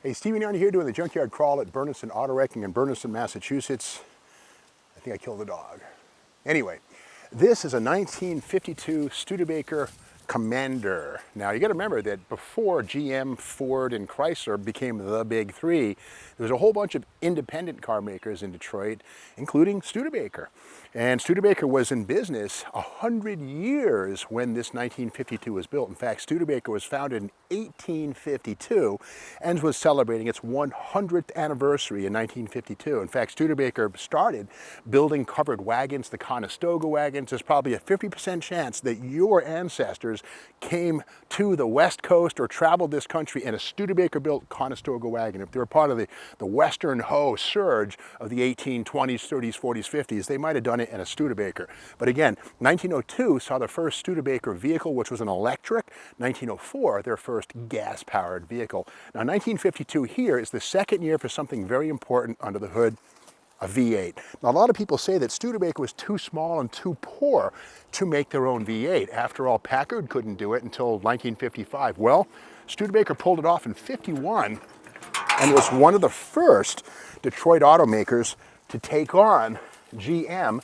Hey, Stephen Yarn here doing the Junkyard Crawl at Burniston Auto Wrecking in Burniston, Massachusetts. I think I killed a dog. Anyway, this is a 1952 Studebaker Commander. Now you got to remember that before GM, Ford, and Chrysler became the big three, there was a whole bunch of independent car makers in Detroit, including Studebaker. And Studebaker was in business 100 years when this 1952 was built. In fact, Studebaker was founded in 1852 and was celebrating its 100th anniversary in 1952. In fact, Studebaker started building covered wagons, the Conestoga wagons. There's probably a 50% chance that your ancestors came to the West Coast or traveled this country in a Studebaker-built Conestoga wagon. If they were part of the Western Ho surge of the 1820s, 30s, 40s, 50s, they might have done it in a Studebaker. But again, 1902 saw the first Studebaker vehicle, which was an electric. 1904, their first gas-powered vehicle. Now, 1952 here is the second year for something very important under the hood, a V8. Now, a lot of people say that Studebaker was too small and too poor to make their own V8. After all, Packard couldn't do it until 1955. Well, Studebaker pulled it off in 51 and was one of the first Detroit automakers to take on GM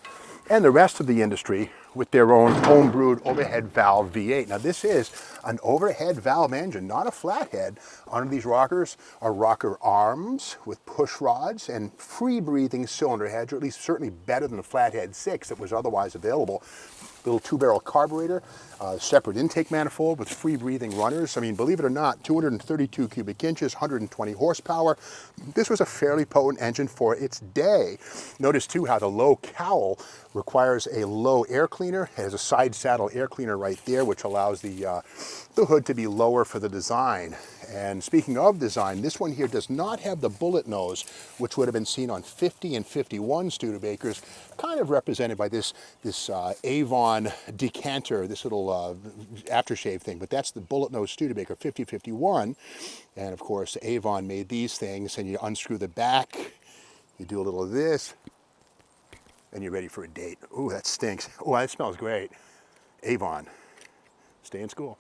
and the rest of the industry with their own home-brewed overhead valve V8. Now this is an overhead valve engine, not a flathead. Under these rockers are rocker arms with push rods and free-breathing cylinder heads, or at least certainly better than the flathead 6 that was otherwise available. Little 2-barrel carburetor, separate intake manifold with free-breathing runners. I mean, believe it or not, 232 cubic inches, 120 horsepower. This was a fairly potent engine for its day. Notice too how the low cowl requires a low air cleaner. It has a side saddle air cleaner right there, which allows the hood to be lower for the design. And speaking of design, this one here does not have the bullet nose, which would have been seen on 50 and 51 Studebakers, kind of represented by this Avon decanter, this little aftershave thing. But that's the bullet nose Studebaker 5051. And of course, Avon made these things, and you unscrew the back, you do a little of this, and you're ready for a date. Ooh, that stinks. Oh, that smells great. Avon, stay in school.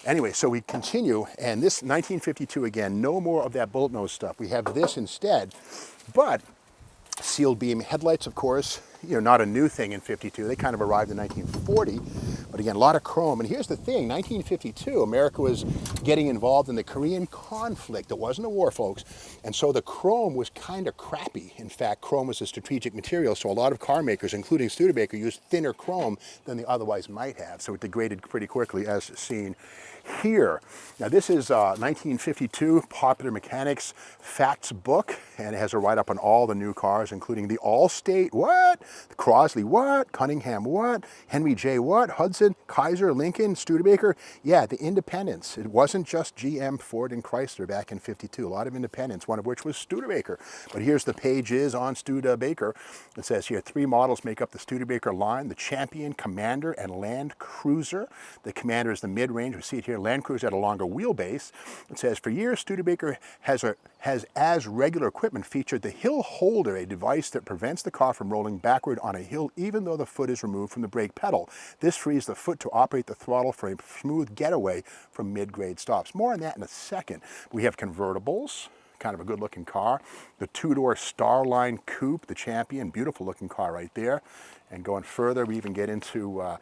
Anyway, so we continue, and this 1952 again, no more of that bullet nose stuff. We have this instead, but sealed beam headlights, of course, not a new thing in 52. They kind of arrived in 1940, but again, a lot of chrome. And here's the thing, 1952, America was getting involved in the Korean conflict. It wasn't a war, folks, and so the chrome was kind of crappy. In fact, chrome was a strategic material, so a lot of car makers, including Studebaker, used thinner chrome than they otherwise might have, so it degraded pretty quickly, as seen here. Now, this is 1952 Popular Mechanics Facts book, and it has a write-up on all the new cars, including the Allstate, what? The Crosley, what? Cunningham, what? Henry J, what? Hudson, Kaiser, Lincoln, Studebaker. Yeah, the independents. It wasn't just GM, Ford, and Chrysler back in 52. A lot of independents, one of which was Studebaker. But here's the pages on Studebaker. It says here, 3 models make up the Studebaker line: the Champion, Commander, and Land Cruiser. The Commander is the mid-range. We see it here. Land Cruiser had a longer wheelbase. It says, for years, Studebaker has as regular equipment featured the hill holder, a device that prevents the car from rolling backward on a hill even though the foot is removed from the brake pedal. This frees the foot to operate the throttle for a smooth getaway from mid-grade stops. More on that in a second. We have convertibles, kind of a good-looking car. The 2-door Starline Coupe, the Champion, beautiful-looking car right there. And going further, we even get into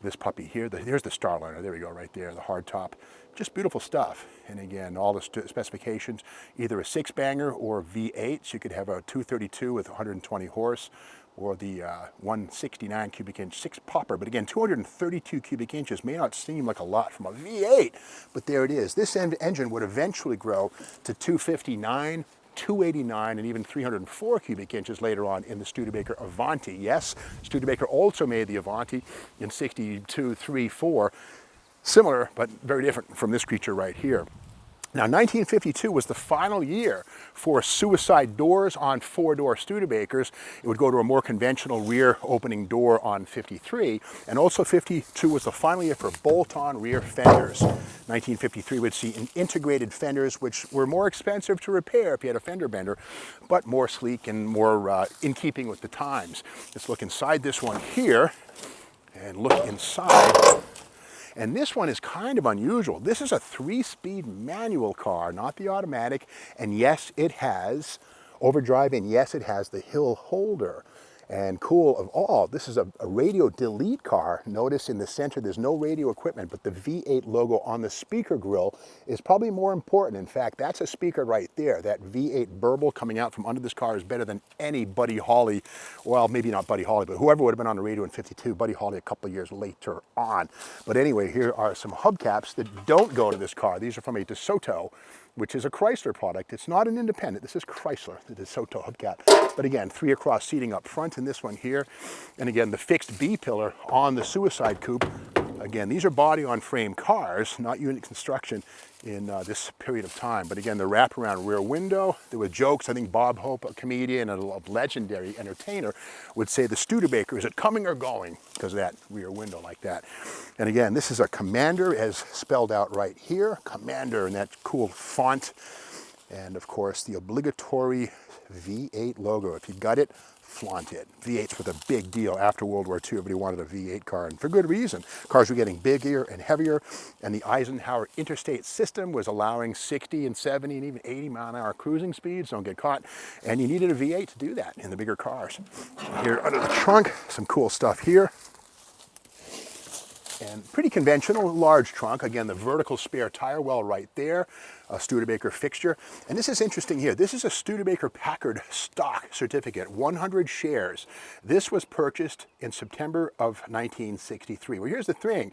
this puppy here. Here's the Starliner. There we go, right there, the hardtop. Just beautiful stuff. And again, all the specifications, either a 6-banger or V8. So you could have a 232 with 120 horse, or the 169 cubic inch 6-popper. But again, 232 cubic inches may not seem like a lot from a V8, but there it is. This engine would eventually grow to 259, 289, and even 304 cubic inches later on in the Studebaker Avanti. Yes, Studebaker also made the Avanti in 62, 3, 4. Similar, but very different from this creature right here. Now, 1952 was the final year for suicide doors on 4-door Studebakers. It would go to a more conventional rear opening door on 53, and also 52 was the final year for bolt-on rear fenders. 1953 would see integrated fenders, which were more expensive to repair if you had a fender bender, but more sleek and more in keeping with the times. Let's look inside this one here and look inside. And this one is kind of unusual. This is a 3-speed manual car, not the automatic. And yes, it has overdrive, and yes, it has the hill holder. And cool of all, this is a radio delete car. Notice in the center there's no radio equipment, but the V8 logo on the speaker grill is probably more important. In fact, that's a speaker right there. That V8 burble coming out from under this car is better than any Buddy Holly, well, maybe not Buddy Holly, but whoever would have been on the radio in '52, Buddy Holly a couple of years later on. But anyway, here are some hubcaps that don't go to this car. These are from a DeSoto, which is a Chrysler product. It's not an independent. This is Chrysler, the DeSoto hubcap. But again, 3 across seating up front in this one here. And again, the fixed B-pillar on the Suicide Coupe. Again, these are body-on-frame cars, not unit construction in this period of time. But again, the wraparound rear window, there were jokes. I think Bob Hope, a comedian and a legendary entertainer, would say the Studebaker, is it coming or going? Because of that rear window like that. And again, this is a Commander, as spelled out right here. Commander, and that cool font. And of course, the obligatory V8 logo. If you got it, flaunt it. V8s were the big deal after World War II. Everybody wanted a V8 car, and for good reason. Cars were getting bigger and heavier, and the Eisenhower interstate system was allowing 60 and 70 and even 80 mile-an-hour cruising speeds, don't get caught, and you needed a V8 to do that in the bigger cars. Here under the trunk, some cool stuff here. And pretty conventional, large trunk. Again, the vertical spare tire well right there, a Studebaker fixture. And this is interesting here. This is a Studebaker Packard stock certificate, 100 shares. This was purchased in September of 1963. Well, here's the thing.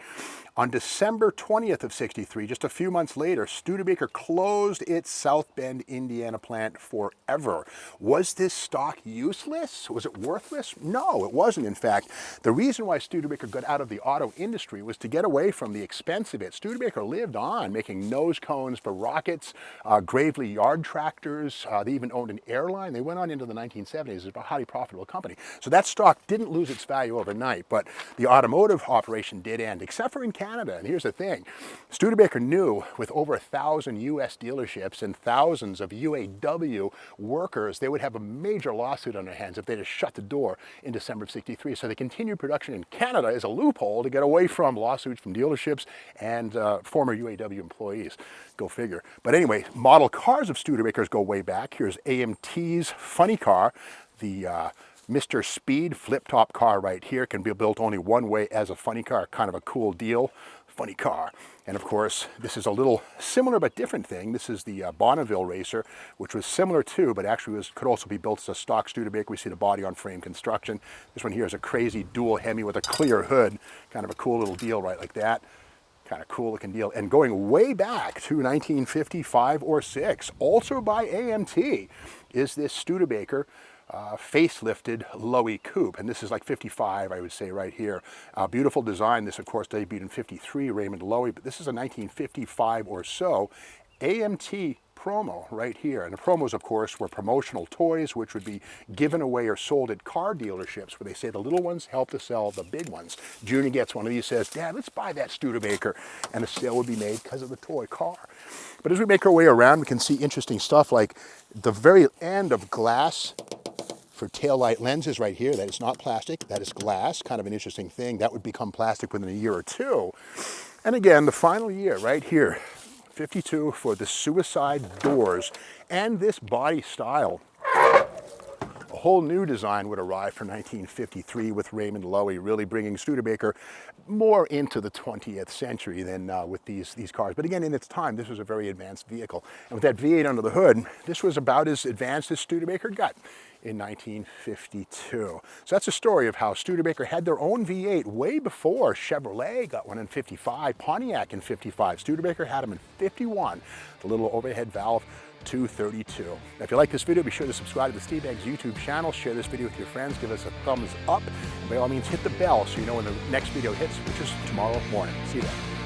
On December 20th of 63, just a few months later, Studebaker closed its South Bend, Indiana plant forever. Was this stock useless? Was it worthless? No, it wasn't, in fact. The reason why Studebaker got out of the auto industry was to get away from the expense of it. Studebaker lived on making nose cones for rockets, Gravely yard tractors. They even owned an airline. They went on into the 1970s as a highly profitable company. So that stock didn't lose its value overnight, but the automotive operation did end, except for in Canada. And here's the thing. Studebaker knew with over 1,000 US dealerships and thousands of UAW workers, they would have a major lawsuit on their hands if they just shut the door in December of 63. So they continued production in Canada as a loophole to get away from lawsuits from dealerships and former UAW employees. Go figure. But anyway, model cars of Studebakers go way back. Here's AMT's funny car, the Mr. Speed flip-top car right here. Can be built only one way as a funny car, kind of a cool deal. Funny car. And of course, this is a little similar but different thing. This is the Bonneville Racer, which was similar to, but actually could also be built as a stock Studebaker. We see the body on frame construction. This one here is a crazy dual Hemi with a clear hood. Kind of a cool little deal right like that. Kind of cool looking deal. And going way back to 1955 or 6, also by AMT, is this Studebaker facelifted Lowy Coupe, and this is like 55, I would say, right here. Beautiful design. This, of course, debuted in 53, Raymond Lowy, but this is a 1955 or so AMT promo right here. And the promos, of course, were promotional toys which would be given away or sold at car dealerships, where they say the little ones help to sell the big ones. Junior gets one of these, says, "Dad, let's buy that Studebaker," and a sale would be made because of the toy car. But as we make our way around, we can see interesting stuff like the very end of glass for taillight lenses right here. That is not plastic, that is glass. Kind of an interesting thing. That would become plastic within a year or two. And again, the final year right here, 52, for the suicide doors and this body style. A whole new design would arrive for 1953 with Raymond Lowy, really bringing Studebaker more into the 20th century than with these cars. But again, in its time, this was a very advanced vehicle. And with that V8 under the hood, this was about as advanced as Studebaker got in 1952. So that's a story of how Studebaker had their own V8 way before Chevrolet got one in 55, Pontiac in 55. Studebaker had them in 51, the little overhead valve 232. Now, if you like this video, be sure to subscribe to the Steve Eggs YouTube channel, share this video with your friends, give us a thumbs up, and by all means hit the bell so you know when the next video hits, which is tomorrow morning. See you then.